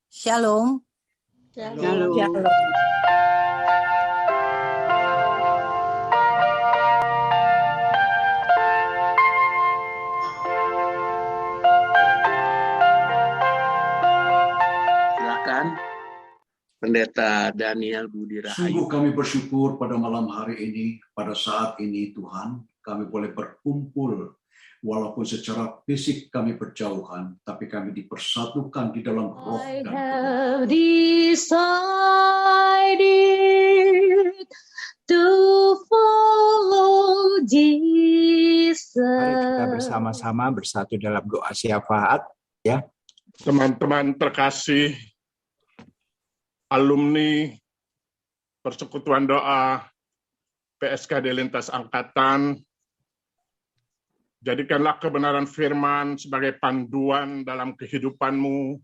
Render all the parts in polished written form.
Shalom. Shalom. Silakan Pendeta Daniel Budi Rahayu. Sungguh kami bersyukur pada malam hari ini, pada saat ini Tuhan, kami boleh berkumpul. Walaupun secara fisik kami berjauhan, tapi kami dipersatukan di dalam roh dan I have decided to follow Jesus. Mari kita bersama-sama bersatu dalam doa syafaat, ya. Teman-teman terkasih, alumni Persekutuan Doa PSKD Lintas Angkatan, jadikanlah kebenaran firman sebagai panduan dalam kehidupanmu.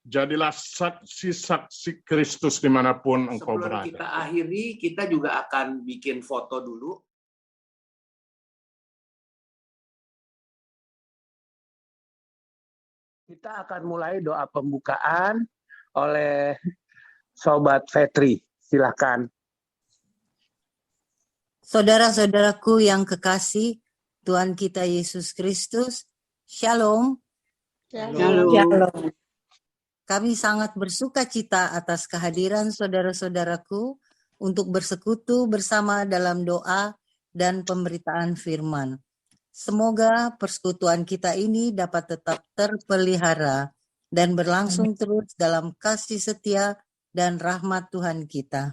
Jadilah saksi-saksi Kristus dimanapun engkau berada. Sebelum kita akhiri, kita juga akan bikin foto dulu. Kita akan mulai doa pembukaan oleh Sobat Fetri. Silakan. Saudara-saudaraku yang kekasih, Tuhan kita Yesus Kristus, Shalom. Shalom. Kami sangat bersuka cita atas kehadiran saudara-saudaraku untuk bersekutu bersama dalam doa dan pemberitaan firman. Semoga persekutuan kita ini dapat tetap terpelihara dan berlangsung terus dalam kasih setia dan rahmat Tuhan kita.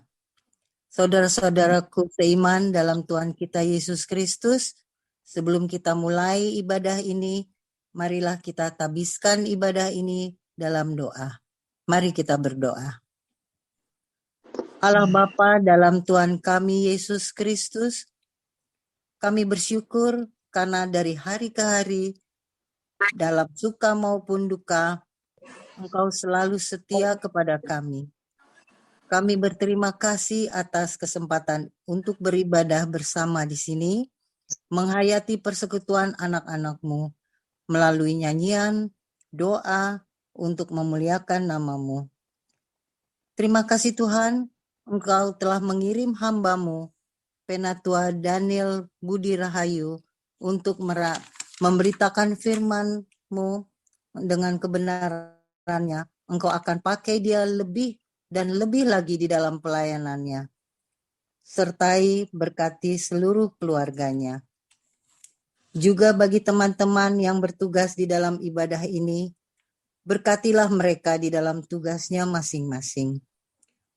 Saudara-saudaraku seiman dalam Tuhan kita Yesus Kristus, sebelum kita mulai ibadah ini, marilah kita tabiskan ibadah ini dalam doa. Mari kita berdoa. Allah Bapa dalam Tuhan kami Yesus Kristus, kami bersyukur karena dari hari ke hari, dalam suka maupun duka, Engkau selalu setia kepada kami. Kami berterima kasih atas kesempatan untuk beribadah bersama di sini, menghayati persekutuan anak-anak-Mu, melalui nyanyian, doa, untuk memuliakan nama-Mu. Terima kasih Tuhan, Engkau telah mengirim hamba-Mu, Penatua Daniel Budi Rahayu, untuk memberitakan firman-Mu dengan kebenarannya. Engkau akan pakai dia lebih dan lebih lagi di dalam pelayanannya. Sertai berkati seluruh keluarganya. Juga bagi teman-teman yang bertugas di dalam ibadah ini, berkatilah mereka di dalam tugasnya masing-masing.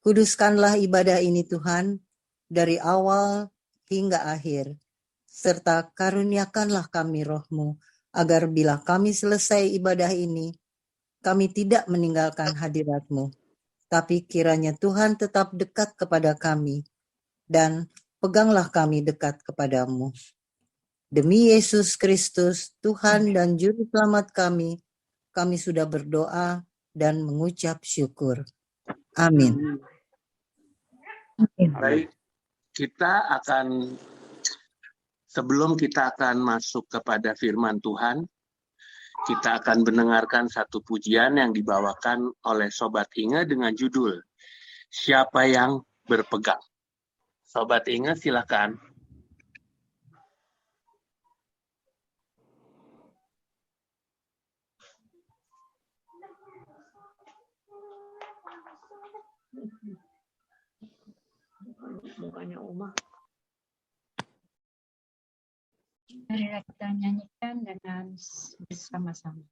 Kuduskanlah ibadah ini Tuhan, dari awal hingga akhir. Serta karuniakanlah kami roh-Mu, agar bila kami selesai ibadah ini, kami tidak meninggalkan hadirat-Mu. Tapi kiranya Tuhan tetap dekat kepada kami, dan peganglah kami dekat kepadamu. Demi Yesus Kristus, Tuhan dan Juru Selamat kami sudah berdoa dan mengucap syukur. Amin. Baik, sebelum kita akan masuk kepada firman Tuhan, kita akan mendengarkan satu pujian yang dibawakan oleh Sobat Inge dengan judul Siapa yang Berpegang. Sobat Inge, silakan. Mukanya Uma. Marilah kita nyanyikan dengan bersama-sama.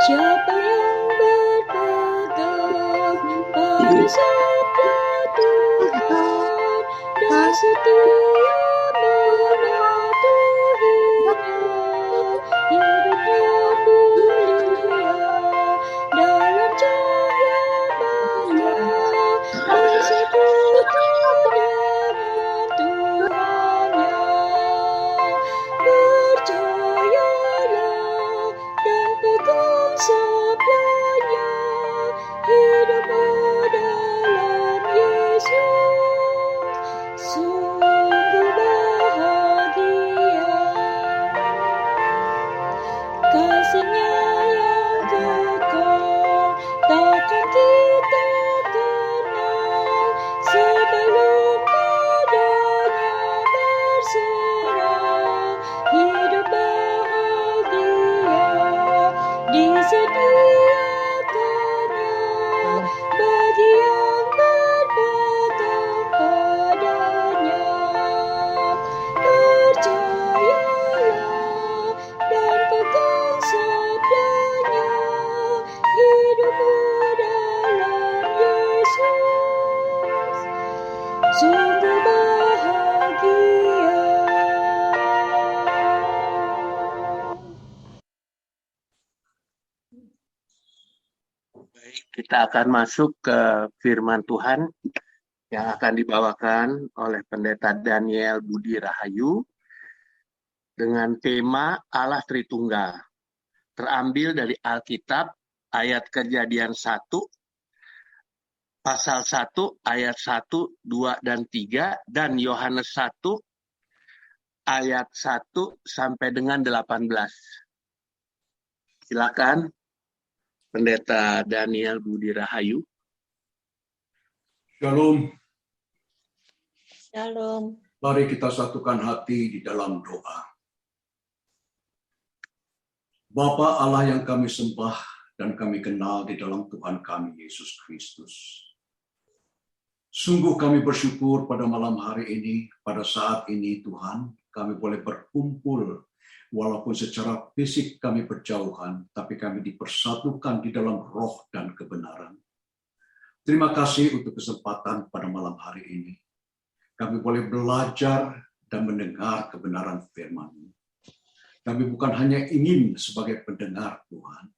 Siapa yang berpegang pada sabda Tuhan dan setia mematuhinya, hidupnya mulia dalam cahaya bangga, bersekutu dengan Tuhannya. Percayalah dan pegang sabdanya, Kita akan masuk ke firman Tuhan yang akan dibawakan oleh Pendeta Daniel Budi Rahayu dengan tema Allah Tritunggal. Terambil dari Alkitab ayat Kejadian 1, pasal 1, ayat 1, 2, dan 3, dan Yohanes 1, ayat 1 sampai dengan 18. Silakan, Pendeta Daniel Budi Rahayu. Shalom. Shalom. Mari kita satukan hati di dalam doa. Bapa Allah yang kami sembah dan kami kenal di dalam Tuhan kami Yesus Kristus. Sungguh kami bersyukur pada malam hari ini, pada saat ini Tuhan, kami boleh berkumpul walaupun secara fisik kami berjauhan, tapi kami dipersatukan di dalam roh dan kebenaran. Terima kasih untuk kesempatan pada malam hari ini. Kami boleh belajar dan mendengar kebenaran firman-Mu. Kami bukan hanya ingin sebagai pendengar Tuhan,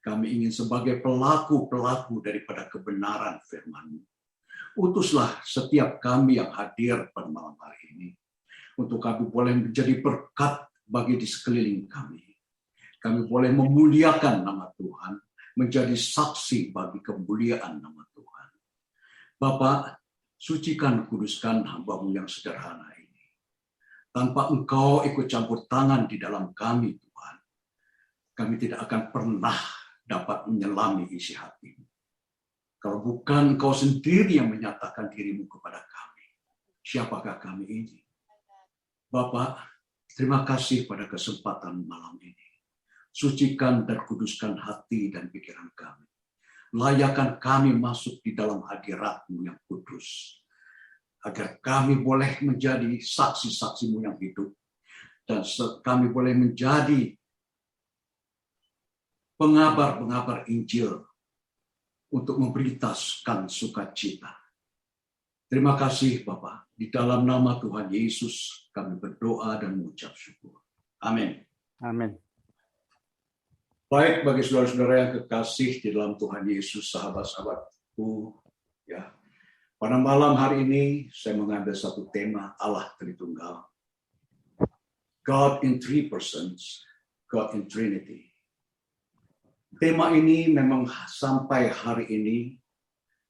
kami ingin sebagai pelaku-pelaku daripada kebenaran firman-Mu. Utuslah setiap kami yang hadir pada malam hari ini, untuk kami boleh menjadi berkat bagi di sekeliling kami. Kami boleh memuliakan nama Tuhan, menjadi saksi bagi kemuliaan nama Tuhan. Bapa, sucikan, kuduskan hamba-Mu yang sederhana ini. Tanpa Engkau ikut campur tangan di dalam kami, Tuhan, kami tidak akan pernah dapat menyelami isi hati-Mu. Kalau bukan Engkau sendiri yang menyatakan diri-Mu kepada kami, siapakah kami ini? Bapak, terima kasih pada kesempatan malam ini. Sucikan dan kuduskan hati dan pikiran kami. Layakan kami masuk di dalam hadirat-Mu yang kudus. Agar kami boleh menjadi saksi-saksi-Mu yang hidup. Dan kami boleh menjadi pengabar-pengabar Injil untuk memberitakan sukacita. Terima kasih Bapak. Di dalam nama Tuhan Yesus kami berdoa dan mengucap syukur. Amin. Amin. Baik, bagi saudara-saudara yang kekasih di dalam Tuhan Yesus, sahabat-sahabatku, ya. Pada malam hari ini saya mengambil satu tema Allah Tritunggal. God in three persons, God in Trinity. Tema ini memang sampai hari ini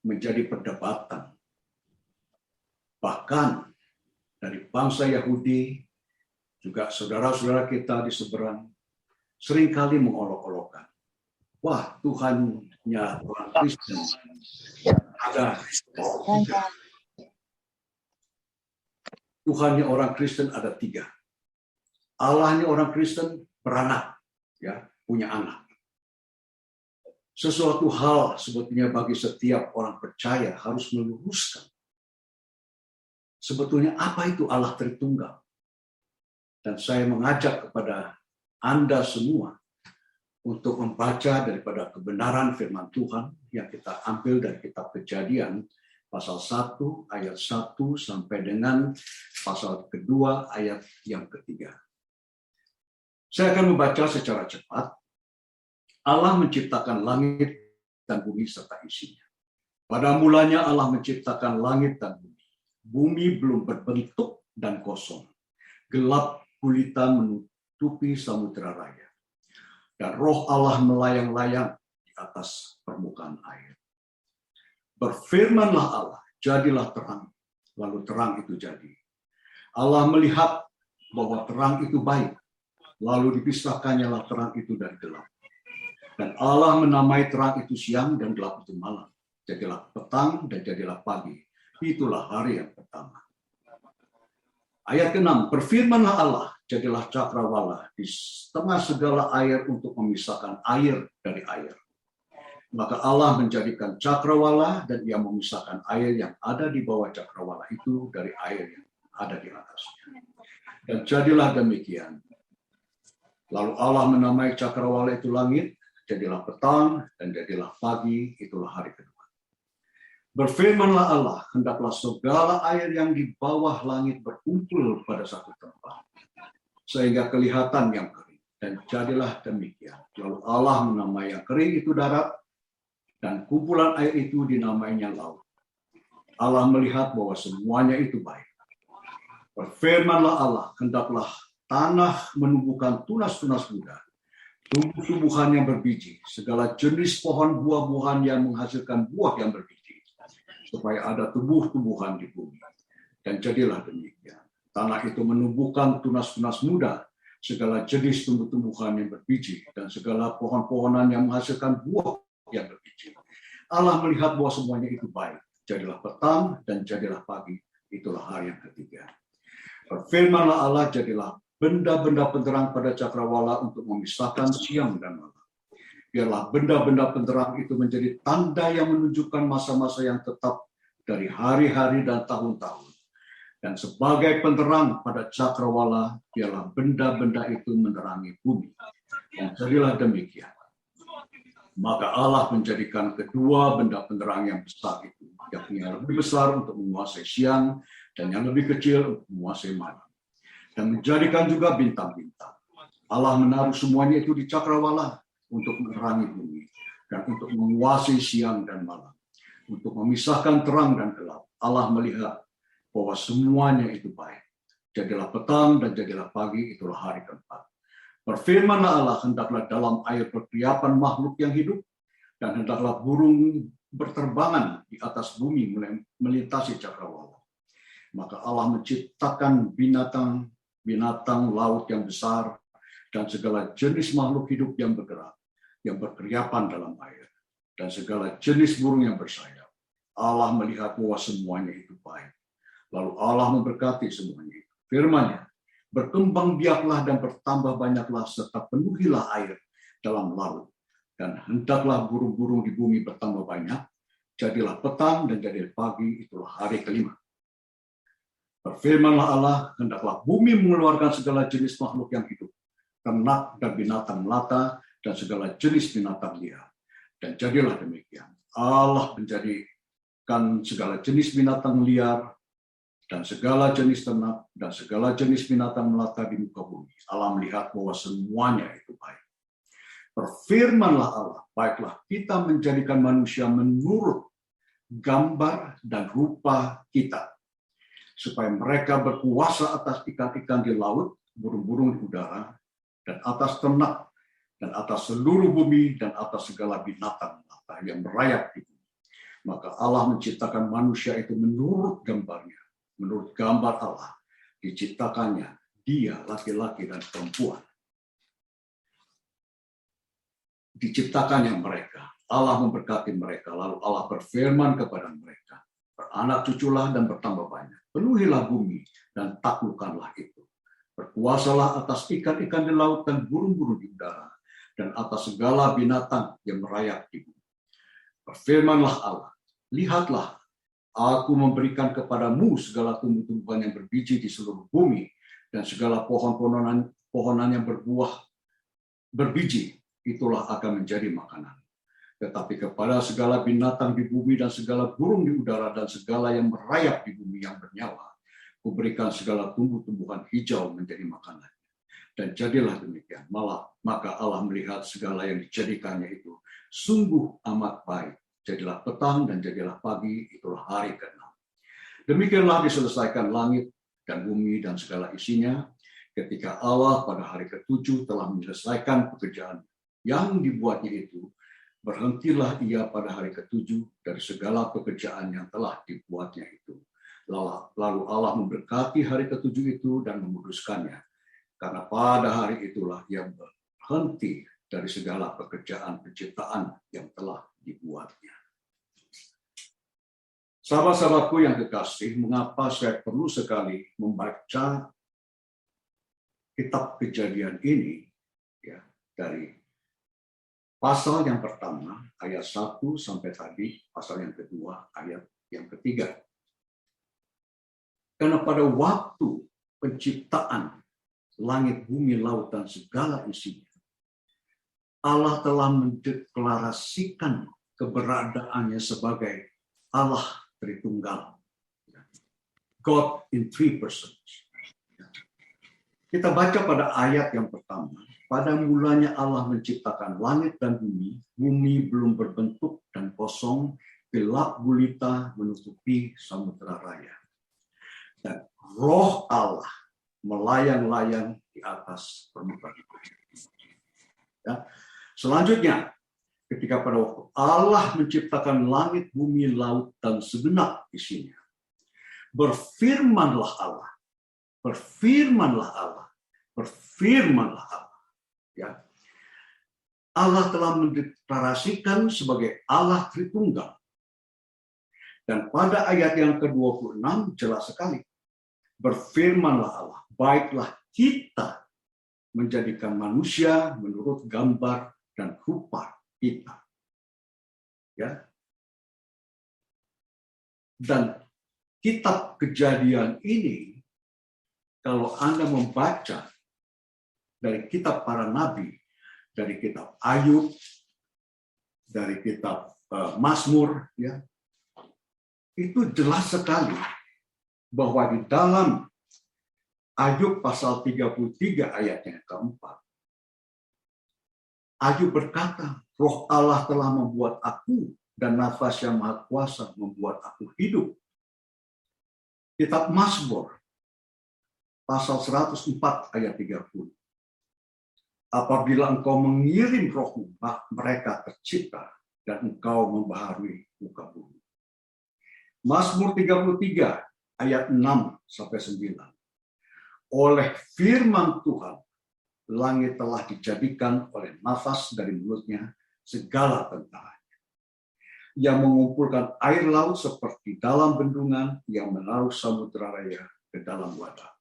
menjadi perdebatan. Bahkan dari bangsa Yahudi, juga saudara-saudara kita di seberang, seringkali mengolok-olokkan. Wah, Tuhannya orang Kristen ada. Tuhannya orang Kristen ada 3. Allahnya orang Kristen beranak, ya, punya anak. Sesuatu hal sebetulnya bagi setiap orang percaya harus meluruskan. Sebetulnya apa itu Allah Tritunggal? Dan saya mengajak kepada Anda semua untuk membaca daripada kebenaran firman Tuhan yang kita ambil dari kitab Kejadian pasal 1 ayat 1 sampai dengan pasal kedua ayat yang ketiga. Saya akan membaca secara cepat. Allah menciptakan langit dan bumi serta isinya. Pada mulanya Allah menciptakan langit dan bumi. Bumi belum berbentuk dan kosong. Gelap gulita menutupi samudera raya. Dan roh Allah melayang-layang di atas permukaan air. Berfirmanlah Allah, jadilah terang. Lalu terang itu jadi. Allah melihat bahwa terang itu baik. Lalu dipisahkannya terang itu dari gelap. Dan Allah menamai terang itu siang dan gelap itu malam. Jadilah petang dan jadilah pagi. Itulah hari yang pertama. Ayat ke-6, berfirmanlah Allah, jadilah cakrawala di tengah segala air untuk memisahkan air dari air. Maka Allah menjadikan cakrawala dan ia memisahkan air yang ada di bawah cakrawala itu dari air yang ada di atasnya. Dan jadilah demikian. Lalu Allah menamai cakrawala itu langit, jadilah petang dan jadilah pagi, itulah hari kedua. Berfirmanlah Allah, hendaklah segala air yang di bawah langit berkumpul pada satu tempat, sehingga kelihatan yang kering. Dan jadilah demikian. Lalu Allah menamai yang kering itu darat, dan kumpulan air itu dinamainya laut. Allah melihat bahwa semuanya itu baik. Berfirmanlah Allah, hendaklah tanah menumbuhkan tunas-tunas muda, tumbuh-tumbuhan yang berbiji, segala jenis pohon buah-buahan yang menghasilkan buah yang berbiji, supaya ada tumbuh-tumbuhan di bumi. Dan jadilah demikian. Tanah itu menumbuhkan tunas-tunas muda, segala jenis tumbuh-tumbuhan yang berbiji, dan segala pohon-pohonan yang menghasilkan buah yang berbiji. Allah melihat bahwa semuanya itu baik. Jadilah petang dan jadilah pagi. Itulah hari yang ketiga. Berfirmanlah Allah, jadilah benda-benda penterang pada cakrawala untuk memisahkan siang dan malam. Biarlah benda-benda penterang itu menjadi tanda yang menunjukkan masa-masa yang tetap dari hari-hari dan tahun-tahun. Dan sebagai penterang pada cakrawala, biarlah benda-benda itu menerangi bumi. Dan jadilah demikian. Maka Allah menjadikan kedua benda penerang yang besar itu, yakni yang lebih besar untuk menguasai siang dan yang lebih kecil untuk menguasai malam. Dan menjadikan juga bintang-bintang. Allah menaruh semuanya itu di cakrawala untuk menerangi bumi dan untuk menguasai siang dan malam, untuk memisahkan terang dan gelap. Allah melihat bahwa semuanya itu baik. Jadilah petang dan jadilah pagi, itulah hari keempat. Berfirmanlah Allah, hendaklah dalam air berkeliapan makhluk yang hidup, dan hendaklah burung berterbangan di atas bumi melintasi cakrawala. Maka Allah menciptakan binatang laut yang besar, dan segala jenis makhluk hidup yang bergerak, yang berkeliapan dalam air, dan segala jenis burung yang bersayap. Allah melihat bahwa semuanya itu baik. Lalu Allah memberkati semuanya itu. Firman-Nya, berkembang biaklah dan bertambah banyaklah, serta penuhilah air dalam laut. Dan hendaklah burung-burung di bumi bertambah banyak. Jadilah petang dan jadilah pagi, itulah hari kelima. Berfirmanlah Allah, hendaklah bumi mengeluarkan segala jenis makhluk yang hidup, ternak dan binatang melata, dan segala jenis binatang liar. Dan jadilah demikian. Allah menjadikan segala jenis binatang liar, dan segala jenis ternak, dan segala jenis binatang melata di muka bumi. Allah melihat bahwa semuanya itu baik. Berfirmanlah Allah, baiklah kita menjadikan manusia menurut gambar dan rupa kita, supaya mereka berkuasa atas ikan-ikan di laut, burung-burung di udara, dan atas ternak, dan atas seluruh bumi, dan atas segala binatang melata yang merayap di bumi. Maka Allah menciptakan manusia itu menurut gambarnya. Menurut gambar Allah, diciptakannya dia, laki-laki dan perempuan. Diciptakannya mereka. Allah memberkati mereka. Lalu Allah berfirman kepada mereka, beranak cuculah dan bertambah banyak. Penuhilah bumi dan taklukkanlah itu. Berkuasalah atas ikan-ikan di laut dan burung-burung di udara, dan atas segala binatang yang merayap di bumi. Berfirmanlah Allah, lihatlah, Aku memberikan kepadamu segala tumbuh-tumbuhan yang berbiji di seluruh bumi, dan segala pohon-pohonan yang berbuah berbiji, itulah akan menjadi makanan. Tetapi kepada segala binatang di bumi dan segala burung di udara dan segala yang merayap di bumi yang bernyawa, kuberikan segala tumbuh-tumbuhan hijau menjadi makanan. Dan jadilah demikian. Maka Allah melihat segala yang dijadikannya itu sungguh amat baik. Jadilah petang dan jadilah pagi, itulah hari ke-6. Demikianlah diselesaikan langit dan bumi dan segala isinya, ketika Allah pada hari ke-7 telah menyelesaikan pekerjaan yang dibuatnya itu. Berhentilah ia pada hari ke-7 dari segala pekerjaan yang telah dibuatnya itu. Lalu Allah memberkati hari ke-7 itu dan menguduskannya, karena pada hari itulah ia berhenti dari segala pekerjaan penciptaan yang telah dibuatnya. Sahabat-sahabatku yang kekasih, mengapa saya perlu sekali membaca kitab Kejadian ini, ya, dari pasal yang pertama, ayat 1 sampai tadi, pasal yang kedua, ayat yang ketiga. Karena pada waktu penciptaan langit, bumi, laut, dan segala isinya, Allah telah mendeklarasikan keberadaannya sebagai Allah Tritunggal. God in three persons. Kita baca pada ayat yang pertama, pada mulanya Allah menciptakan langit dan bumi. Bumi belum berbentuk dan kosong, gelap gulita menutupi samudera raya. Dan roh Allah melayang-layang di atas permukaan air. Ya. Selanjutnya, ketika pada waktu Allah menciptakan langit, bumi, laut, dan segenap isinya, berfirmanlah Allah, berfirmanlah Allah, berfirmanlah Allah. Ya. Allah telah mendeklarasikan sebagai Allah Tritunggal. Dan pada ayat yang ke-26 jelas sekali, berfirmanlah Allah, baiklah kita menjadikan manusia menurut gambar dan rupa kita. Ya. Dan kitab Kejadian ini, kalau Anda membaca dari kitab para nabi, dari kitab Ayub, dari kitab Mazmur, ya, itu jelas sekali bahwa di dalam Ayub pasal 33 ayatnya keempat, Ayub berkata, roh Allah telah membuat aku dan nafas yang maha kuasa membuat aku hidup. Kitab Mazmur pasal 104 ayat 30. Apabila engkau mengirim rohmu, mereka tercipta dan engkau membaharui muka bumi. Mazmur 33 ayat 6 sampai 9. Oleh firman Tuhan, langit telah dijadikan oleh nafas dari mulutnya segala tentaranya. Yang mengumpulkan air laut seperti dalam bendungan, yang menaruh samudera raya ke dalam wadah.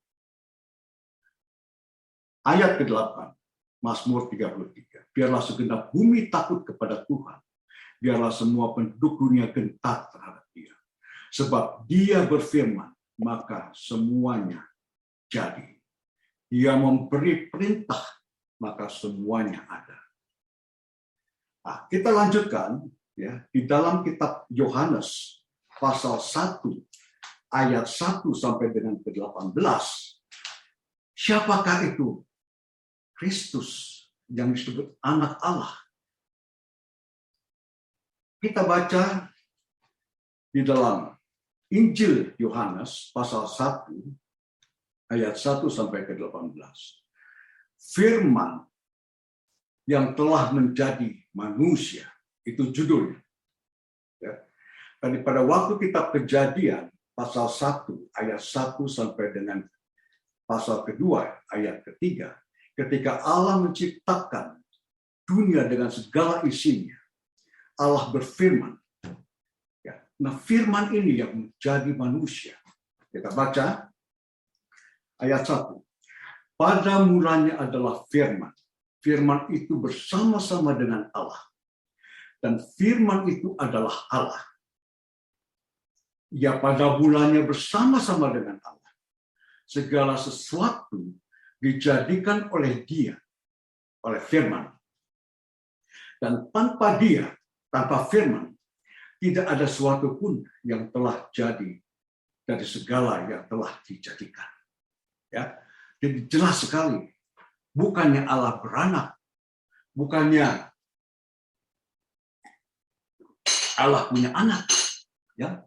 Ayat ke-8, Mazmur 33. Biarlah segenap bumi takut kepada Tuhan. Biarlah semua penduduk dunia gentar terhadap Dia. Sebab Dia berfirman, maka semuanya jadi. Dia memberi perintah, maka semuanya ada. Nah, kita lanjutkan ya di dalam kitab Yohanes pasal 1 ayat 1 sampai dengan ke-18. Siapakah itu? Kristus yang disebut anak Allah. Kita baca di dalam Injil Yohanes pasal 1 ayat 1 sampai ke-18. Firman yang telah menjadi manusia, itu judulnya. Ya. Dan pada waktu kitab Kejadian pasal 1 ayat 1 sampai dengan pasal kedua ayat ketiga, ketika Allah menciptakan dunia dengan segala isinya, Allah berfirman. Ya. Nah, firman ini yang menjadi manusia. Kita baca ayat 1. Pada mulanya adalah firman. Firman itu bersama-sama dengan Allah. Dan firman itu adalah Allah. Ya, pada mulanya bersama-sama dengan Allah. Segala sesuatu dijadikan oleh Dia, oleh firman. Dan tanpa Dia, tanpa firman, tidak ada sesuatu pun yang telah jadi dari segala yang telah dijadikan. Ya, jadi jelas sekali, bukannya Allah beranak, bukannya Allah punya anak. Ya,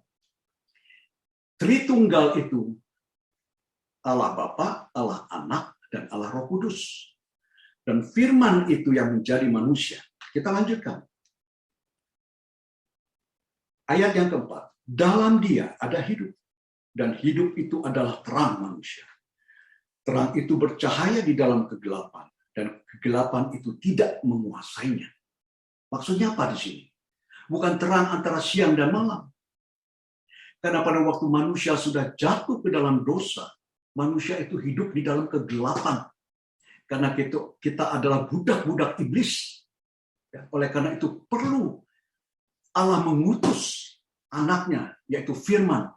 Tritunggal itu Allah Bapa, Allah Anak, dan Allah Roh Kudus. Dan firman itu yang menjadi manusia. Kita lanjutkan. Ayat yang keempat. Dalam Dia ada hidup. Dan hidup itu adalah terang manusia. Terang itu bercahaya di dalam kegelapan. Dan kegelapan itu tidak menguasainya. Maksudnya apa di sini? Bukan terang antara siang dan malam. Karena pada waktu manusia sudah jatuh ke dalam dosa, manusia itu hidup di dalam kegelapan. Karena kita adalah budak-budak iblis. Ya, oleh karena itu perlu Allah mengutus anaknya, yaitu firman,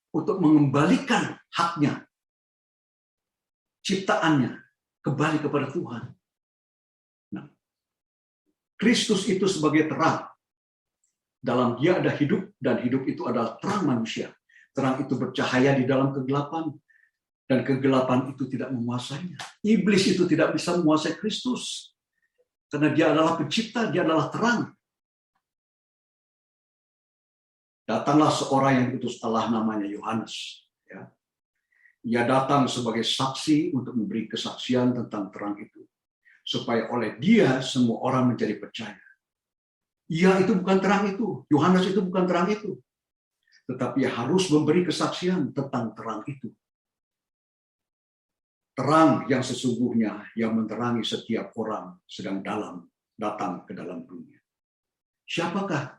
untuk mengembalikan haknya, ciptaannya, kembali kepada Tuhan. Nah, Kristus itu sebagai terang. Dalam Dia ada hidup, dan hidup itu adalah terang manusia. Terang itu bercahaya di dalam kegelapan, Dan kegelapan itu tidak menguasainya. Iblis itu tidak bisa menguasai Kristus. Karena dia adalah pencipta, dia adalah terang. Datanglah seorang yang diutus Allah namanya Yohanes. Ya. Ia datang sebagai saksi untuk memberi kesaksian tentang terang itu. Supaya oleh dia semua orang menjadi percaya. Ia itu bukan terang itu. Yohanes itu bukan terang itu. Tetapi harus memberi kesaksian tentang terang itu. Terang yang sesungguhnya yang menerangi setiap orang sedang datang ke dalam dunia. Siapakah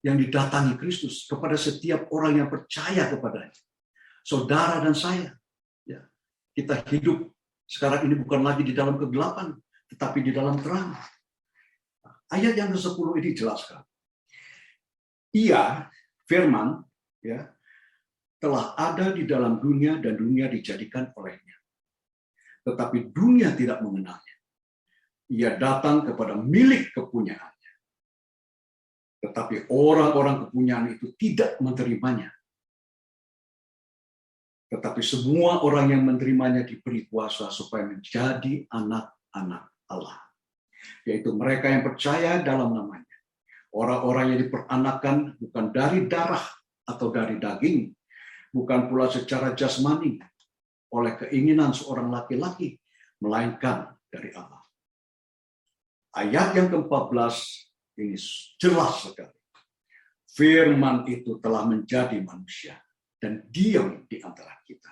yang didatangi Kristus? Kepada setiap orang yang percaya kepadanya. Saudara dan saya. Ya, kita hidup sekarang ini bukan lagi di dalam kegelapan, tetapi di dalam terang. Ayat yang ke-10 ini jelaskan. Ia, firman, ya, telah ada di dalam dunia dan dunia dijadikan olehnya. Tetapi dunia tidak mengenalnya. Ia datang kepada milik kepunyaannya. Tetapi orang-orang kepunyaan itu tidak menerimanya. Tetapi semua orang yang menerimanya diberi kuasa supaya menjadi anak-anak Allah. Yaitu mereka yang percaya dalam namanya. Orang-orang yang diperanakan bukan dari darah atau dari daging. Bukan pula secara jasmani. Oleh keinginan seorang laki-laki, melainkan dari Allah. Ayat yang ke-14 ini jelas sekali. Firman itu telah menjadi manusia dan diam di antara kita.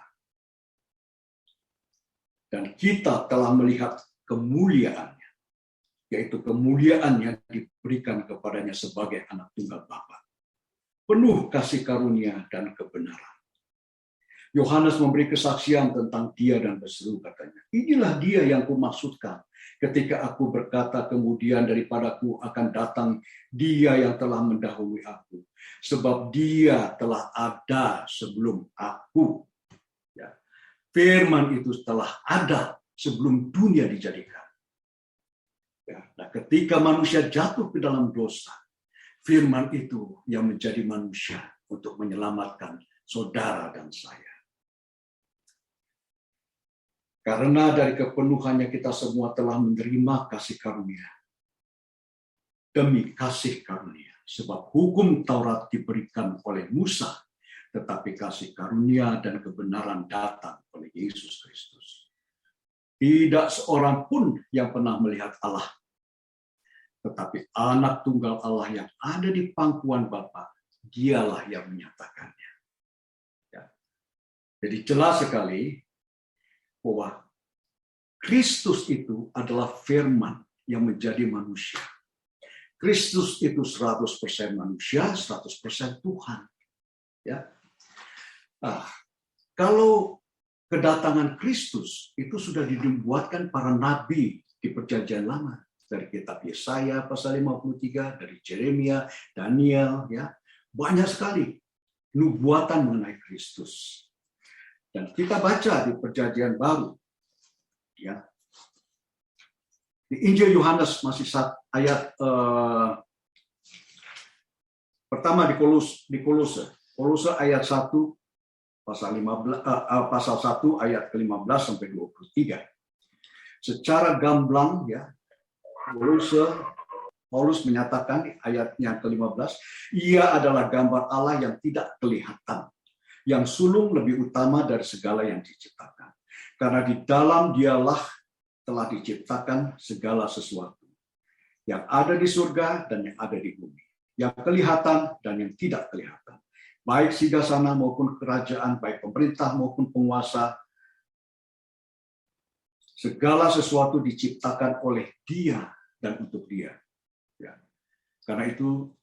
Dan kita telah melihat kemuliaannya, yaitu kemuliaan yang diberikan kepadanya sebagai anak tunggal Bapa. Penuh kasih karunia dan kebenaran. Yohanes memberi kesaksian tentang dia dan berseru katanya, inilah dia yang kumaksudkan ketika aku berkata kemudian daripadaku akan datang dia yang telah mendahului aku. Sebab dia telah ada sebelum aku. Ya. Firman itu telah ada sebelum dunia dijadikan. Ya. Nah, ketika manusia jatuh ke dalam dosa, firman itu yang menjadi manusia untuk menyelamatkan saudara dan saya. Karena dari kepenuhannya kita semua telah menerima kasih karunia. Demi kasih karunia. Sebab hukum Taurat diberikan oleh Musa. Tetapi kasih karunia dan kebenaran datang oleh Yesus Kristus. Tidak seorang pun yang pernah melihat Allah. Tetapi anak tunggal Allah yang ada di pangkuan Bapa, dialah yang menyatakannya. Ya. Jadi jelas sekali bahwa Kristus itu adalah firman yang menjadi manusia. Kristus itu 100% manusia, 100% Tuhan. Ya. Kalau kedatangan Kristus itu sudah dibuatkan para nabi di Perjanjian Lama. Dari kitab Yesaya pasal 53, dari Jeremia, Daniel, ya. Banyak sekali nubuatan mengenai Kristus. Dan kita baca di Perjanjian Baru, ya, di Injil Yohanes masih ayat pertama di Kolose ayat 1 pasal 1 ayat ke-15 sampai 23. Secara gamblang, ya, Paulus menyatakan di ayatnya ke-15, ia adalah gambar Allah yang tidak kelihatan, yang sulung lebih utama dari segala yang diciptakan. Karena di dalam dialah telah diciptakan segala sesuatu. Yang ada di surga dan yang ada di bumi. Yang kelihatan dan yang tidak kelihatan. Baik singgasana maupun kerajaan, baik pemerintah maupun penguasa. Segala sesuatu diciptakan oleh Dia dan untuk Dia. Ya. Karena itu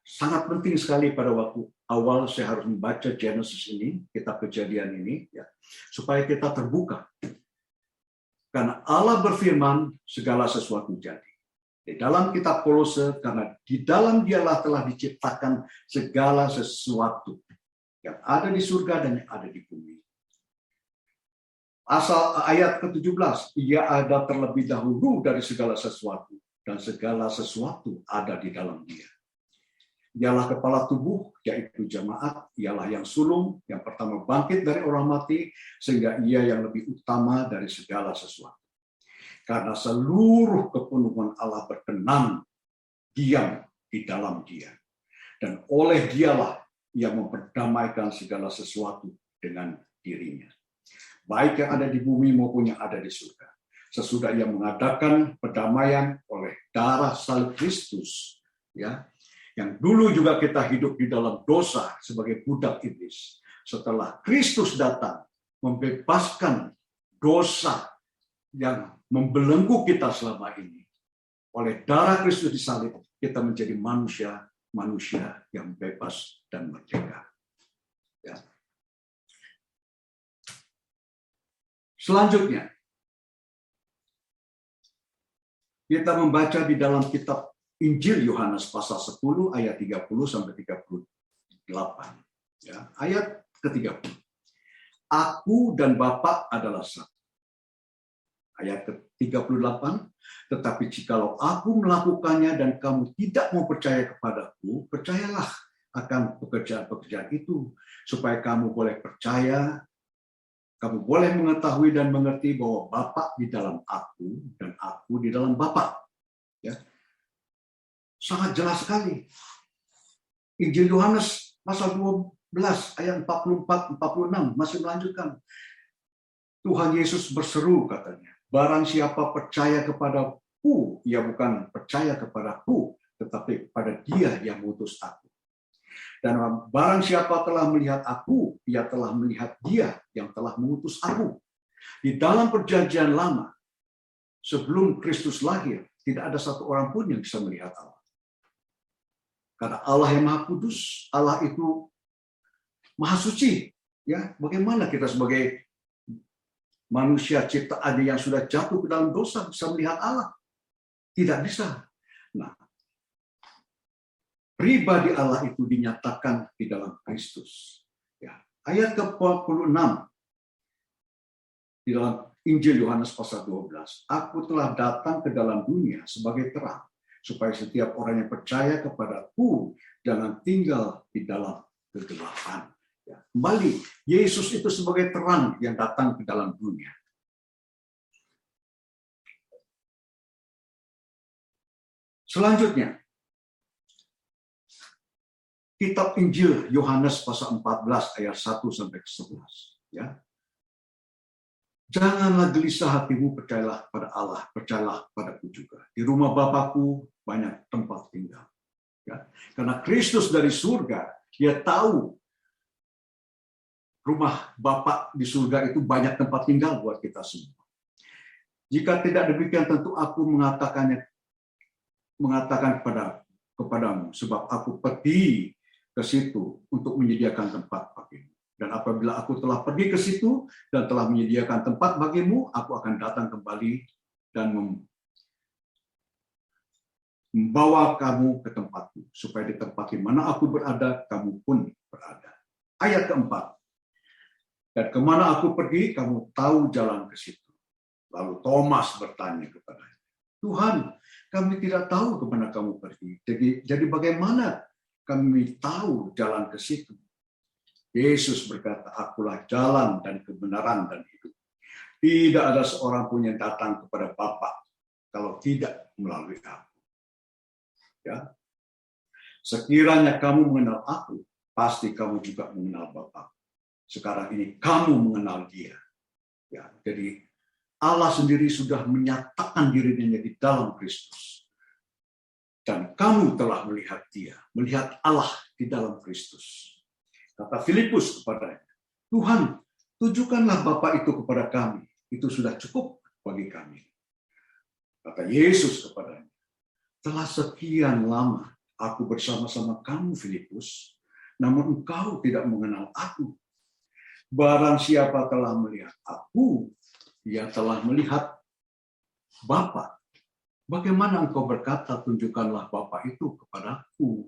sangat penting sekali pada waktu awal saya harus membaca Genesis ini, kitab Kejadian ini, ya, supaya kita terbuka. Karena Allah berfirman, segala sesuatu jadi. Di dalam kitab Kolose, karena di dalam dialah telah diciptakan segala sesuatu yang ada di surga dan yang ada di bumi. Asal ayat ke-17, ia ada terlebih dahulu dari segala sesuatu, dan segala sesuatu ada di dalam Dia. Ialah kepala tubuh, yaitu jemaat, ialah yang sulung, yang pertama bangkit dari orang mati, sehingga ia yang lebih utama dari segala sesuatu. Karena seluruh kepenuhan Allah berkenan diam di dalam dia. Dan oleh dialah ia memperdamaikan segala sesuatu dengan dirinya. Baik yang ada di bumi maupun yang ada di surga. Sesudah ia mengadakan perdamaian oleh darah salib Kristus, ya, yang dulu juga kita hidup di dalam dosa sebagai budak iblis. Setelah Kristus datang, membebaskan dosa yang membelenggu kita selama ini. Oleh darah Kristus disalib, kita menjadi manusia yang bebas dan merdeka. Ya. Selanjutnya, kita membaca di dalam kitab Injil Yohanes pasal 10 ayat 30 sampai 38. Ya, ayat ke-30. Aku dan Bapa adalah satu. Ayat ke-38, tetapi jikalau aku melakukannya dan kamu tidak mau percaya kepadaku, percayalah akan pekerjaan-pekerjaan itu, supaya kamu boleh percaya, kamu boleh mengetahui dan mengerti bahwa Bapa di dalam aku dan aku di dalam Bapa. Ya. Sangat jelas sekali. Injil Yohanes pasal 12 ayat 44-46 masih melanjutkan. Tuhan Yesus berseru katanya, barang siapa percaya kepadaku, ia bukan percaya kepadaku, tetapi kepada Dia yang mengutus aku. Dan barang siapa telah melihat aku, ia telah melihat Dia yang telah mengutus aku. Di dalam perjanjian lama, sebelum Kristus lahir, tidak ada satu orang pun yang bisa melihat Allah. Karena Allah yang Maha Kudus, Allah itu Maha Suci. Ya, bagaimana kita sebagai manusia ciptaan yang sudah jatuh ke dalam dosa bisa melihat Allah? Tidak bisa. Nah, pribadi Allah itu dinyatakan di dalam Kristus. Ya, ayat ke-46 di dalam Injil Yohanes pasal 12. Aku telah datang ke dalam dunia sebagai terang, supaya setiap orang yang percaya kepadaku jangan tinggal di dalam kegelapan. Ya, kembali, Yesus itu sebagai terang yang datang ke dalam dunia. Selanjutnya, kitab Injil Yohanes pasal 14 ayat 1 sampai 11. Ya. Janganlah gelisah hatimu, percayalah pada Allah, percayalah padaku juga. Di rumah Bapakku banyak tempat tinggal. Ya. Karena Kristus dari surga, Dia tahu rumah Bapa di surga itu banyak tempat tinggal buat kita semua. Jika tidak demikian, tentu aku mengatakan kepadamu, sebab aku pergi ke situ untuk menyediakan tempat bagimu. Dan apabila aku telah pergi ke situ dan telah menyediakan tempat bagimu, aku akan datang kembali dan membawa kamu ke tempatku, supaya di tempat di mana aku berada, kamu pun berada. Ayat keempat. Dan kemana aku pergi, kamu tahu jalan ke situ. Lalu Thomas bertanya kepadanya, Tuhan, kami tidak tahu kemana kamu pergi. Jadi bagaimana kami tahu jalan ke situ? Yesus berkata, akulah jalan dan kebenaran dan hidup. Tidak ada seorang pun yang datang kepada Bapa kalau tidak melalui aku. Ya. Sekiranya kamu mengenal aku, pasti kamu juga mengenal Bapa. Sekarang ini kamu mengenal Dia. Ya, jadi Allah sendiri sudah menyatakan dirinya di dalam Kristus. Dan kamu telah melihat Dia, melihat Allah di dalam Kristus. Kata Filipus kepadanya, Tuhan, tunjukkanlah Bapa itu kepada kami. Itu sudah cukup bagi kami. Kata Yesus kepadanya, telah sekian lama aku bersama-sama kamu, Filipus, namun engkau tidak mengenal aku. Barang siapa telah melihat aku, ia telah melihat Bapa. Bagaimana engkau berkata, tunjukkanlah Bapa itu kepadaku?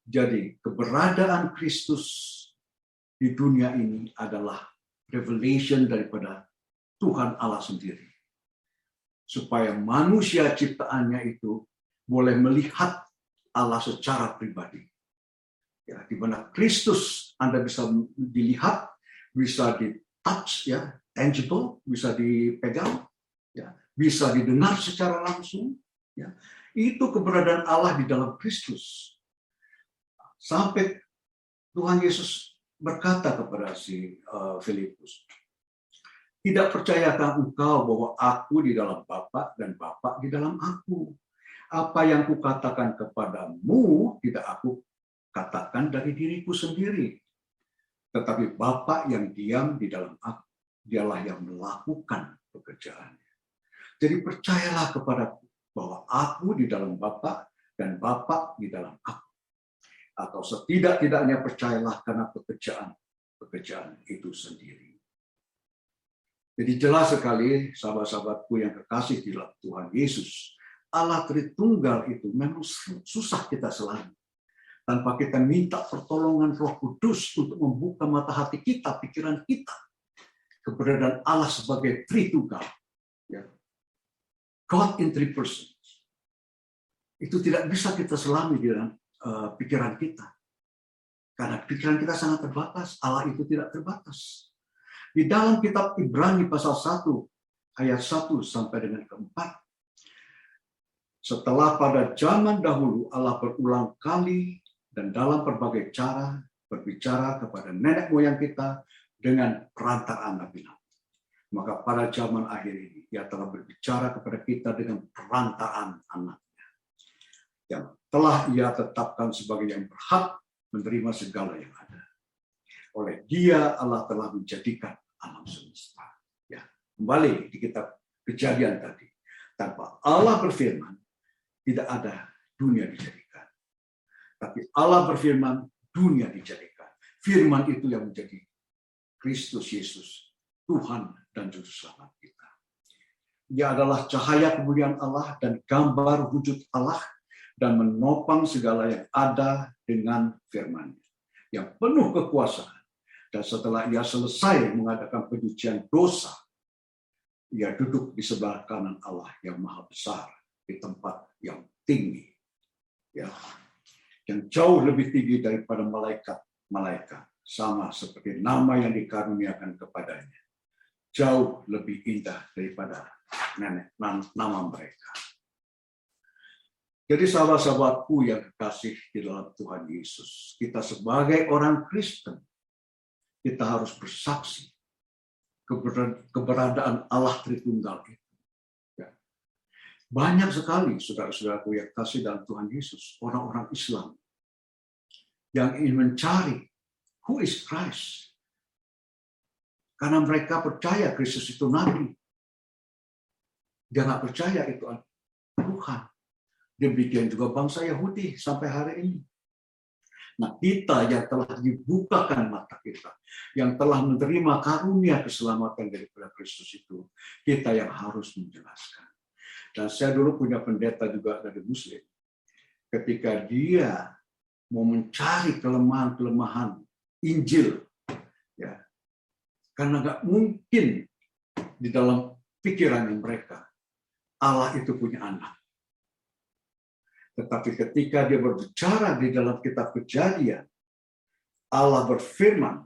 Jadi keberadaan Kristus di dunia ini adalah revelation daripada Tuhan Allah sendiri. Supaya manusia ciptaannya itu boleh melihat Allah secara pribadi. Ya, di mana Kristus Anda bisa dilihat, bisa di-touch, ya, tangible, bisa dipegang, ya, bisa didengar secara langsung. Ya. Itu keberadaan Allah di dalam Kristus. Sampai Tuhan Yesus berkata kepada si Filipus, tidak percayakah engkau bahwa aku di dalam Bapa dan Bapa di dalam aku? Apa yang kukatakan kepadamu tidak aku katakan dari diriku sendiri. Tetapi Bapa yang diam di dalam aku, dialah yang melakukan pekerjaannya. Jadi percayalah kepadaku bahwa aku di dalam Bapa dan Bapa di dalam aku. Atau setidak-tidaknya percayalah karena pekerjaan itu sendiri. Jadi jelas sekali sahabat-sahabatku yang kekasih di dalam Tuhan Yesus, Allah Tritunggal itu memang susah kita selami. Tanpa kita minta pertolongan Roh Kudus untuk membuka mata hati kita, pikiran kita, keberadaan Allah sebagai Tritunggal. Ya. God in three persons. Itu tidak bisa kita selami di dalam pikiran kita. Karena pikiran kita sangat terbatas, Allah itu tidak terbatas. Di dalam kitab Ibrani pasal 1, ayat 1 sampai dengan ke-4, setelah pada zaman dahulu Allah berulang kali dan dalam berbagai cara berbicara kepada nenek moyang kita dengan perantaraan nabi-nabi. Maka pada zaman akhir ini, Ia telah berbicara kepada kita dengan perantaraan anaknya, yang telah Ia tetapkan sebagai yang berhak menerima segala yang ada. Oleh Dia Allah telah menjadikan alam semesta. Ya, kembali di kitab Kejadian tadi, tanpa Allah berfirman, tidak ada dunia dijadikan. Tapi Allah berfirman, dunia dijadikan. Firman itu yang menjadi Kristus Yesus, Tuhan dan Juru Selamat kita. Dia adalah cahaya kemuliaan Allah dan gambar wujud Allah, dan menopang segala yang ada dengan firman-Nya, yang penuh kekuasaan. Dan setelah Ia selesai mengadakan penyucian dosa, Ia duduk di sebelah kanan Allah yang maha besar, di tempat yang tinggi, ya, yang jauh lebih tinggi daripada malaikat-malaikat, sama seperti nama yang dikaruniakan kepadanya, jauh lebih indah daripada nama mereka. Jadi sahabat-sahabatku yang kekasih di dalam Tuhan Yesus, kita sebagai orang Kristen, kita harus bersaksi keberadaan Allah Tritunggal itu. Ya. Banyak sekali saudara-saudaraku yang kasih dalam Tuhan Yesus, orang-orang Islam yang ingin mencari who is Christ. Karena mereka percaya Kristus itu Nabi. Dia nggak percaya itu Tuhan. Demikian juga bangsa Yahudi sampai hari ini. Nah, kita yang telah dibukakan mata kita, yang telah menerima karunia keselamatan daripada Kristus itu, kita yang harus menjelaskan. Dan saya dulu punya pendeta juga dari Muslim. Ketika dia mau mencari kelemahan-kelemahan Injil, ya, karena nggak mungkin di dalam pikiran mereka Allah itu punya anak. Tetapi ketika dia berbicara di dalam kitab Kejadian, Allah berfirman,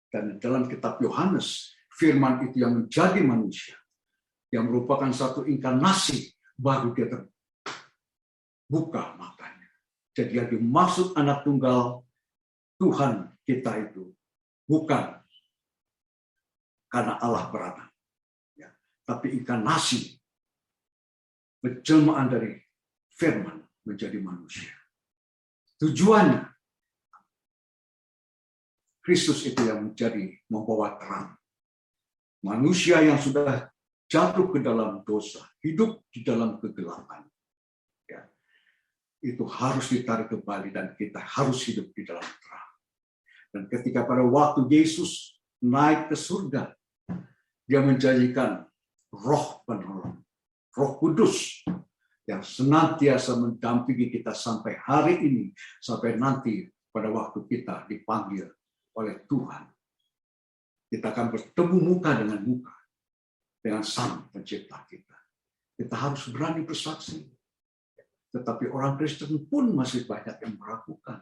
dan dalam kitab Yohanes, firman itu yang menjadi manusia, yang merupakan satu inkarnasi, baru dia terbuka matanya. Jadi yang dimaksud anak tunggal Tuhan kita itu bukan karena Allah beranak, ya, tapi inkarnasi, penjelmaan dari firman menjadi manusia. Tujuannya, Kristus itu yang menjadi membawa terang. Manusia yang sudah jatuh ke dalam dosa, hidup di dalam kegelapan, ya, itu harus ditarik kembali dan kita harus hidup di dalam terang. Dan ketika pada waktu Yesus naik ke surga, Dia menjanjikan Roh penolong, Roh Kudus, yang senantiasa mendampingi kita sampai hari ini, sampai nanti pada waktu kita dipanggil oleh Tuhan. Kita akan bertemu muka dengan Sang Pencipta kita. Kita harus berani bersaksi. Tetapi orang Kristen pun masih banyak yang meragukan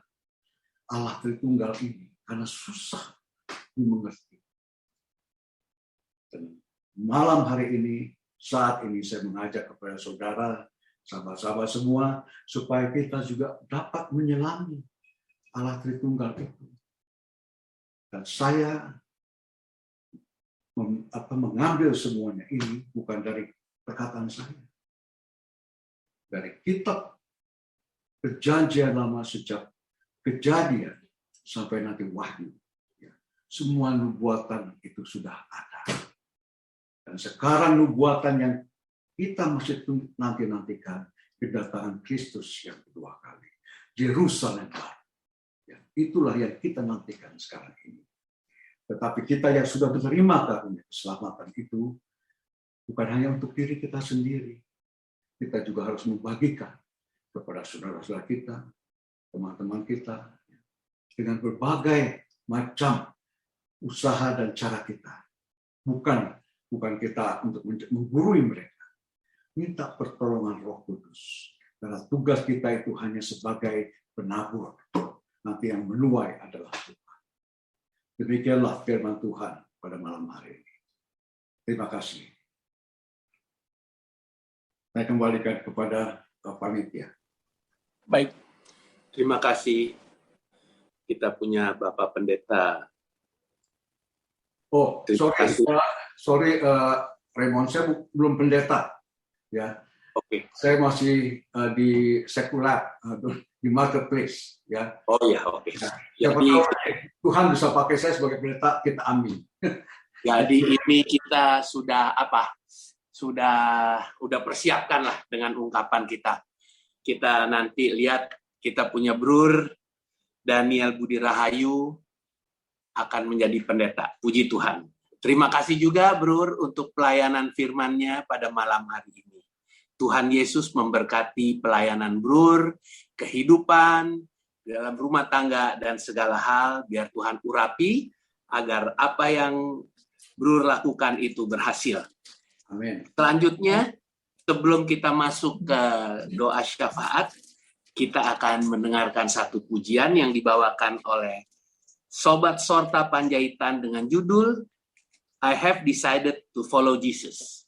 Allah Tritunggal ini karena susah dimengerti. Dan malam hari ini, saat ini saya mengajak kepada saudara, sahabat-sahabat semua, supaya kita juga dapat menyelami Allah Tritunggal itu. Dan saya mengambil semuanya ini bukan dari perkataan saya. Dari kitab Perjanjian Lama sejak Kejadian sampai nanti Wahyu. Semua nubuatan itu sudah ada. Dan sekarang nubuatan yang kita masih nantikan kedatangan Kristus yang kedua kali. Yerusalem baru. Itulah yang kita nantikan sekarang ini. Tetapi kita yang sudah menerima karunia keselamatan itu bukan hanya untuk diri kita sendiri. Kita juga harus membagikan kepada saudara-saudara kita, teman-teman kita, dengan berbagai macam usaha dan cara kita. Bukan kita untuk menggurui mereka. Minta pertolongan Roh Kudus. Karena tugas kita itu hanya sebagai penabur. Nanti yang menuai adalah Tuhan. Demikianlah firman Tuhan pada malam hari ini. Terima kasih. Saya kembalikan kepada panitia. Baik, terima kasih. Kita punya Bapak Pendeta. Oh, sorry, Raymond, saya belum pendeta, ya. Oke. Saya masih di sekular, di marketplace, ya. Oh ya, oke. Jadi Tuhan bisa pakai saya sebagai pendeta, kita amin. Jadi ini kita sudah udah persiapkan lah dengan ungkapan kita. Kita nanti lihat kita punya Brur Daniel Budi Rahayu akan menjadi pendeta. Puji Tuhan. Terima kasih juga Brur untuk pelayanan firman-Nya pada malam hari ini. Tuhan Yesus memberkati pelayanan Brur, kehidupan dalam rumah tangga dan segala hal, biar Tuhan urapi agar apa yang Brur lakukan itu berhasil. Amin. Selanjutnya, sebelum kita masuk ke doa syafaat, kita akan mendengarkan satu pujian yang dibawakan oleh Sobat Sorta Panjaitan dengan judul I Have Decided to Follow Jesus.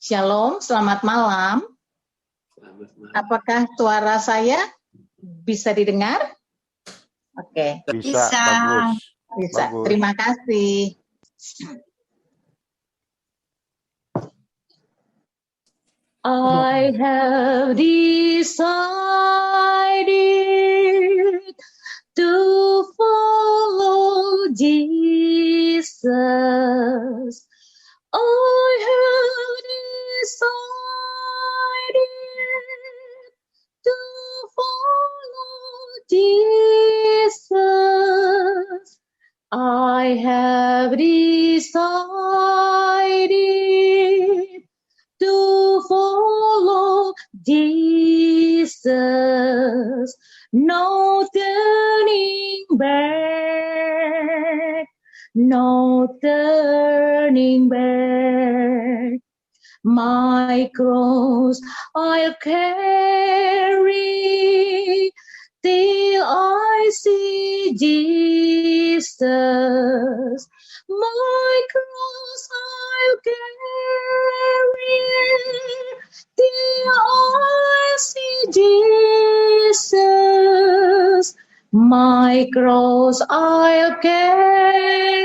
Shalom, selamat malam. Selamat malam. Apakah suara saya bisa didengar? Oke. Bisa. Bagus. Bisa. Bagus. Terima kasih. I have decided to follow Jesus. I have decided to follow Jesus. I have decided to follow Jesus. No turning back. No turning back. My cross I'll carry till I see Jesus. My cross I'll carry till I see Jesus. My cross I'll carry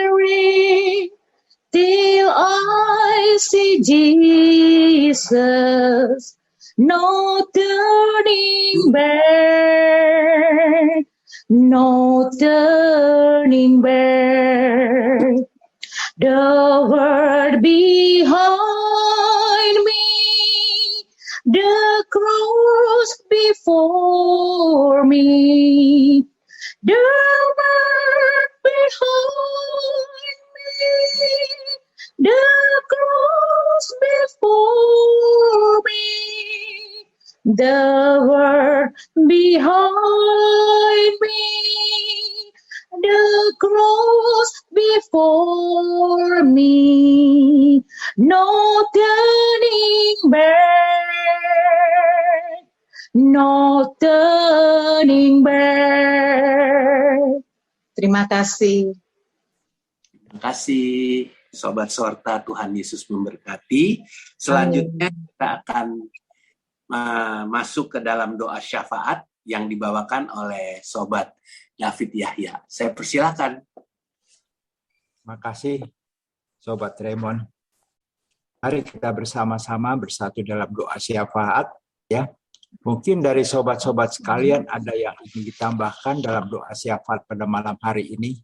till I see Jesus. No turning back. No turning back. The world behind me, the cross before me, the world behind me, the cross before me, the world behind me, the cross cross before me, no turning back, no turning back. Terima kasih. Terima kasih Sobat Sorta, Tuhan Yesus memberkati. Selanjutnya kita akan masuk ke dalam doa syafaat yang dibawakan oleh Sobat David Yahya. Saya persilakan. Terima kasih Sobat Raymond. Mari kita bersama-sama bersatu dalam doa syafaat ya. Mungkin dari sobat-sobat sekalian ada yang ingin ditambahkan dalam doa syafaat pada malam hari ini.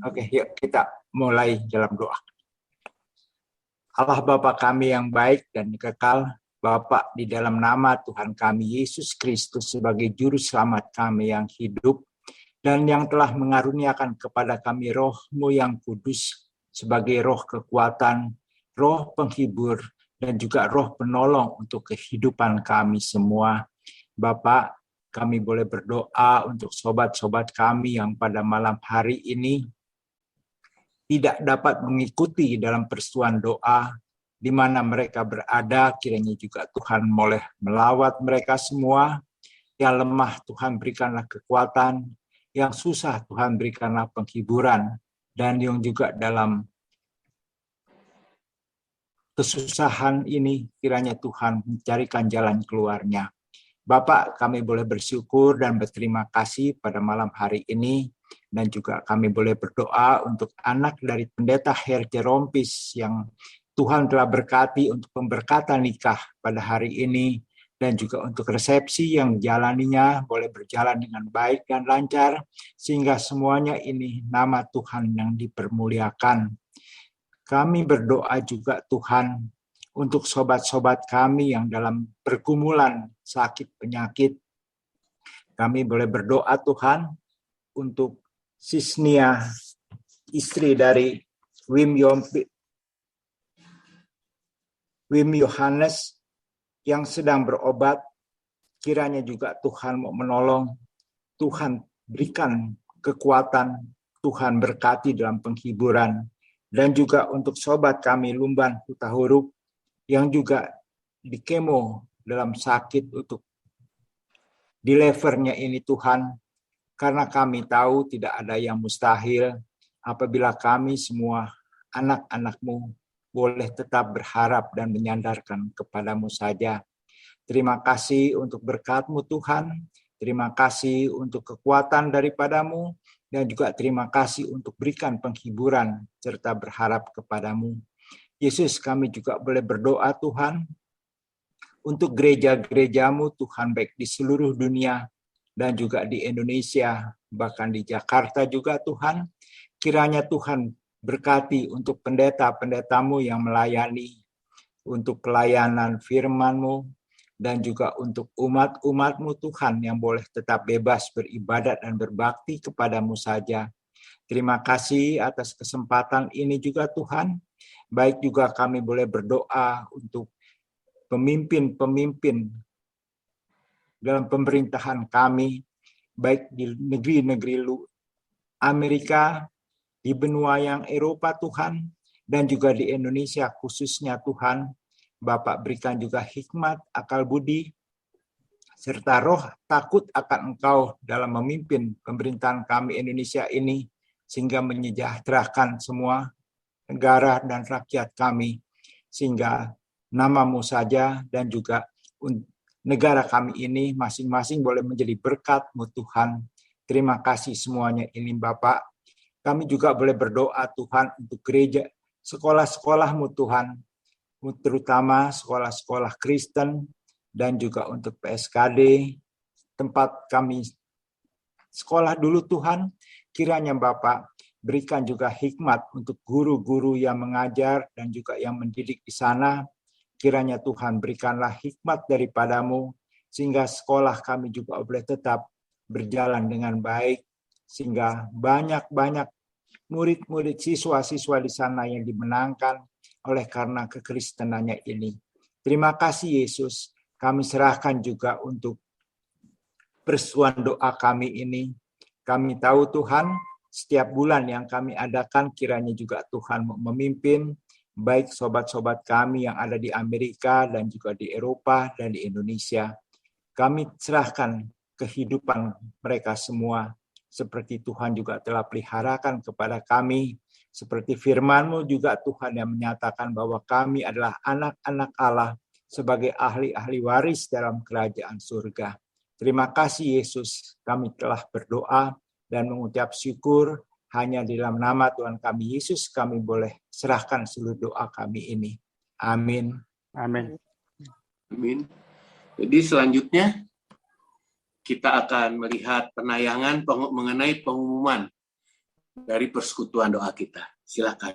Oke, yuk kita mulai dalam doa. Allah Bapa kami yang baik dan kekal, Bapa di dalam nama Tuhan kami Yesus Kristus sebagai juru selamat kami yang hidup dan yang telah mengaruniakan kepada kami Roh-Mu yang kudus sebagai roh kekuatan, roh penghibur, dan juga roh penolong untuk kehidupan kami semua. Bapa, kami boleh berdoa untuk sobat-sobat kami yang pada malam hari ini tidak dapat mengikuti dalam persetujuan doa di mana mereka berada. Kiranya juga Tuhan boleh melawat mereka semua. Yang lemah Tuhan berikanlah kekuatan, yang susah Tuhan berikanlah penghiburan, dan yang juga dalam kesusahan ini kiranya Tuhan mencarikan jalan keluarnya. Bapak, kami boleh bersyukur dan berterima kasih pada malam hari ini, dan juga kami boleh berdoa untuk anak dari Pendeta Herje Rompis yang Tuhan telah berkati untuk pemberkatan nikah pada hari ini, dan juga untuk resepsi yang jalaninya boleh berjalan dengan baik dan lancar, sehingga semuanya ini nama Tuhan yang dipermuliakan. Kami berdoa juga Tuhan untuk sobat-sobat kami yang dalam pergumulan sakit penyakit. Kami boleh berdoa Tuhan untuk Sisnia, istri dari Wim Yohanes yang sedang berobat. Kiranya juga Tuhan mau menolong, Tuhan berikan kekuatan, Tuhan berkati dalam penghiburan. Dan juga untuk sobat kami Lumban Hutahuruk yang juga di kemo dalam sakit untuk di levernya ini Tuhan. Karena kami tahu tidak ada yang mustahil apabila kami semua anak-anak-Mu boleh tetap berharap dan menyandarkan kepadamu saja. Terima kasih untuk berkat-Mu Tuhan. Terima kasih untuk kekuatan daripadamu. Dan juga terima kasih untuk berikan penghiburan serta berharap kepadamu. Yesus, kami juga boleh berdoa Tuhan untuk gereja-gerejamu Tuhan, baik di seluruh dunia dan juga di Indonesia, bahkan di Jakarta juga Tuhan. Kiranya Tuhan berkati untuk pendeta-pendetamu yang melayani, untuk pelayanan firman-Mu, dan juga untuk umat-umat-Mu Tuhan yang boleh tetap bebas beribadat dan berbakti kepadamu saja. Terima kasih atas kesempatan ini juga Tuhan. Baik juga kami boleh berdoa untuk pemimpin-pemimpin dalam pemerintahan kami, baik di negeri-negeri Amerika, di benua yang Eropa Tuhan, dan juga di Indonesia khususnya Tuhan. Bapak berikan juga hikmat, akal budi, serta roh takut akan Engkau dalam memimpin pemerintahan kami Indonesia ini, sehingga menyejahterakan semua negara dan rakyat kami, sehingga nama-Mu saja dan juga negara kami ini masing-masing boleh menjadi berkat-Mu Tuhan. Terima kasih semuanya ini Bapak. Kami juga boleh berdoa Tuhan untuk gereja, sekolah-sekolah-Mu Tuhan, terutama sekolah-sekolah Kristen, dan juga untuk PSKD, tempat kami sekolah dulu Tuhan. Kiranya Bapak berikan juga hikmat untuk guru-guru yang mengajar dan juga yang mendidik di sana. Kiranya Tuhan berikanlah hikmat daripadamu, sehingga sekolah kami juga boleh tetap berjalan dengan baik, sehingga banyak-banyak murid-murid siswa-siswa di sana yang dimenangkan oleh karena kekristenannya ini. Terima kasih Yesus. Kami serahkan juga untuk persuan doa kami ini. Kami tahu Tuhan, setiap bulan yang kami adakan kiranya juga Tuhan memimpin, baik sobat-sobat kami yang ada di Amerika dan juga di Eropa dan di Indonesia. Kami serahkan kehidupan mereka semua, seperti Tuhan juga telah peliharakan kepada kami, seperti firman-Mu juga Tuhan yang menyatakan bahwa kami adalah anak-anak Allah sebagai ahli-ahli waris dalam kerajaan surga. Terima kasih Yesus, kami telah berdoa dan mengucap syukur hanya di dalam nama Tuhan kami Yesus kami boleh serahkan seluruh doa kami ini. Amin. Amin. Amin. Jadi selanjutnya kita akan melihat penayangan mengenai pengumuman dari persekutuan doa kita. Silakan.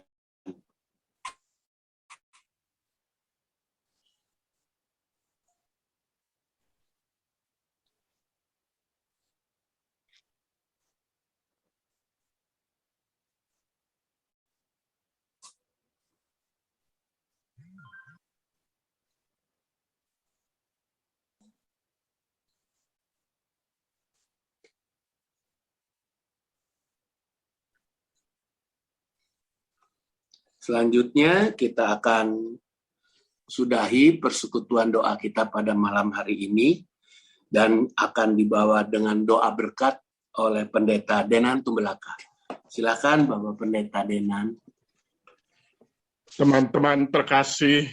Selanjutnya kita akan sudahi persekutuan doa kita pada malam hari ini dan akan dibawa dengan doa berkat oleh Pendeta Denan Tumbelaka. Silakan Bapak Pendeta Denan. Teman-teman terkasih,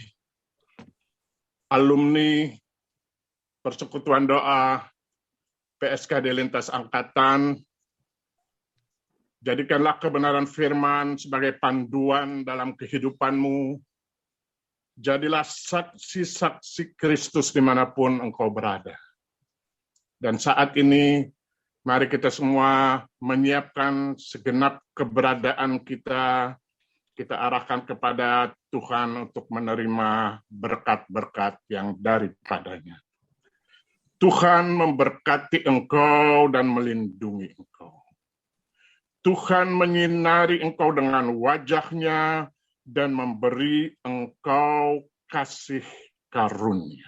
alumni persekutuan doa PSKD Lintas Angkatan, jadikanlah kebenaran firman sebagai panduan dalam kehidupanmu. Jadilah saksi-saksi Kristus dimanapun engkau berada. Dan saat ini, mari kita semua menyiapkan segenap keberadaan kita. Kita arahkan kepada Tuhan untuk menerima berkat-berkat yang daripadanya. Tuhan memberkati engkau dan melindungi engkau. Tuhan menyinari engkau dengan wajah-Nya dan memberi engkau kasih karunia.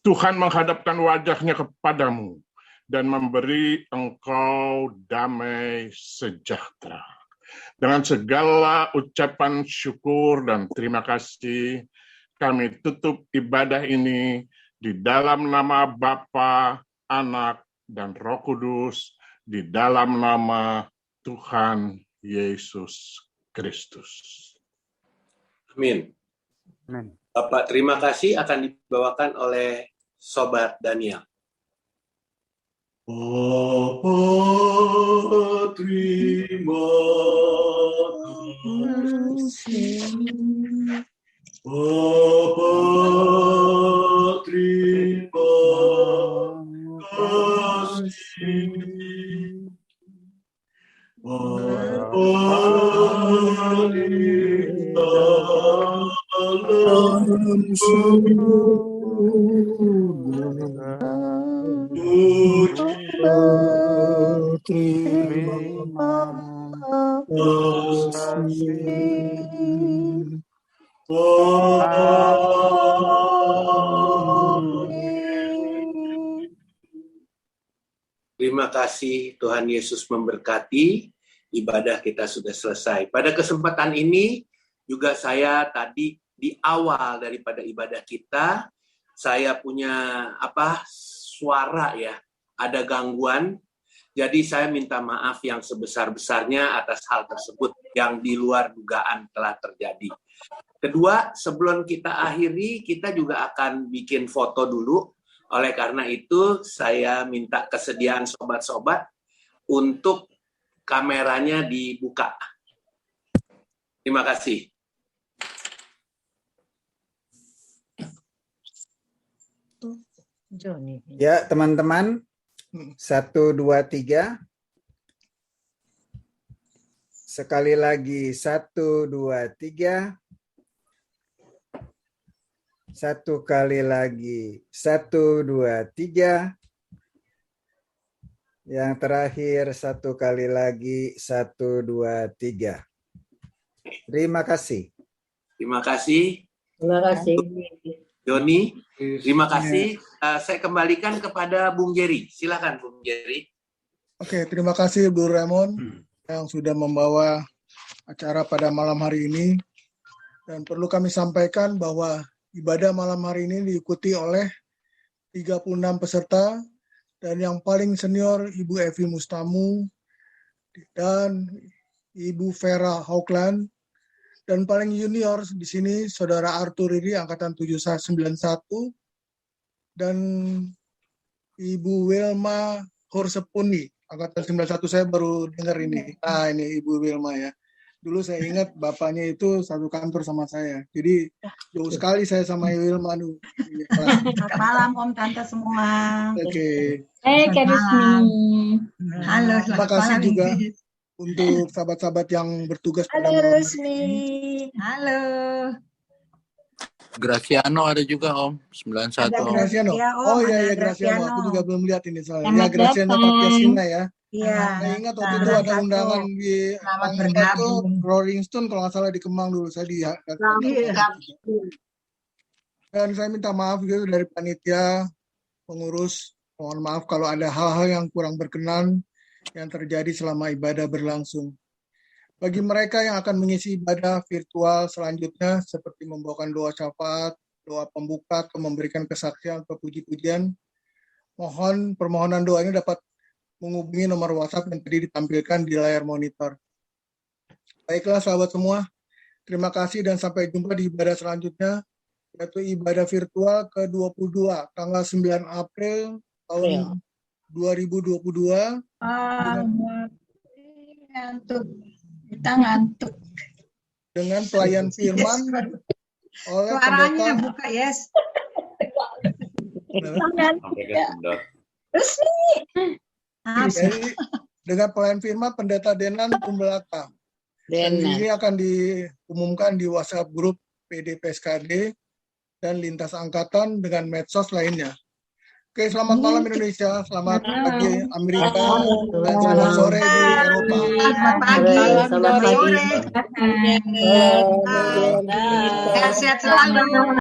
Tuhan menghadapkan wajah-Nya kepadamu dan memberi engkau damai sejahtera. Dengan segala ucapan syukur dan terima kasih, kami tutup ibadah ini di dalam nama Bapa, Anak, dan Roh Kudus, di dalam nama Tuhan Yesus Kristus. Amin. Amin. Bapak, terima kasih akan dibawakan oleh Sobat Daniel. Bapa, terima kasih. Bapa, terima kasih. Bapa di dalam surga, terima kasih. Terima kasih, Tuhan Yesus memberkati. Ibadah kita sudah selesai. Pada kesempatan ini juga saya tadi di awal daripada ibadah kita, saya punya suara ya, ada gangguan. Jadi saya minta maaf yang sebesar-besarnya atas hal tersebut yang di luar dugaan telah terjadi. Kedua, sebelum kita akhiri, kita juga akan bikin foto dulu. Oleh karena itu, saya minta kesediaan sobat-sobat untuk kameranya dibuka. Terima kasih. Ya, teman-teman. 1, 2, 3. Sekali lagi 1, 2, 3. Satu kali lagi 1, 2, 3. Yang terakhir 1 kali lagi 1, 2, 3. Terima kasih. Terima kasih. Terima kasih. Doni, terima kasih. Saya kembalikan kepada Bung Jerry. Silakan Bung Jerry. Oke, terima kasih Bu Raymond yang sudah membawa acara pada malam hari ini. Dan perlu kami sampaikan bahwa ibadah malam hari ini diikuti oleh 36 peserta dan yang paling senior Ibu Evi Mustamu dan Ibu Vera Hawkland. Dan paling junior di sini Saudara Arthur Riri angkatan 791 dan Ibu Wilma Horsepuni angkatan 91. Saya baru dengar ini. Nah, ini Ibu Wilma ya. Dulu saya ingat bapaknya itu satu kantor sama saya. Jadi jauh sekali saya sama Wilma dulu. Selamat malam Om Tante semua. Oke. Kak Rusmi. Halo, Terima kasih juga untuk sahabat-sahabat yang bertugas pada Halo malam hari Rusmi. ini. Halo. Graciano ada juga Om, 91 Ada Om. Graciano. Ya, Om, Oh iya ada ya Graciano. Graciano. Aku juga belum lihat ini soalnya. Selamat Ya Graciano datang. Papiasina ya. Iya. Saya ingat waktu itu ada 91. undangan di Selamat Kemang itu bergabung. Rolling Stone kalau nggak salah di Kemang dulu. Saya di dan saya minta maaf juga dari panitia pengurus. Mohon maaf kalau ada hal-hal yang kurang berkenan yang terjadi selama ibadah berlangsung. Bagi mereka yang akan mengisi ibadah virtual selanjutnya seperti membawakan doa syafaat, doa pembuka, atau memberikan kesaksian atau puji-pujian, mohon permohonan doa ini dapat menghubungi nomor WhatsApp yang tadi ditampilkan di layar monitor. Baiklah sahabat semua, terima kasih dan sampai jumpa di ibadah selanjutnya, yaitu ibadah virtual ke-22, tanggal 9 April tahun 2022. Ngantuk. Kita ngantuk. Dengan pelayan firman oleh Suaranya pendeta buka, yes. Jadi, dengan pelayan firman pendeta Denan Kumbelaka. Dan ini akan diumumkan di WhatsApp grup PD PSKD dan lintas angkatan dengan medsos lainnya. Oke, selamat malam Indonesia, selamat pagi Amerika, dan selamat sore di Eropa. Selamat pagi. Selamat sore. Sehat-sehat selalu.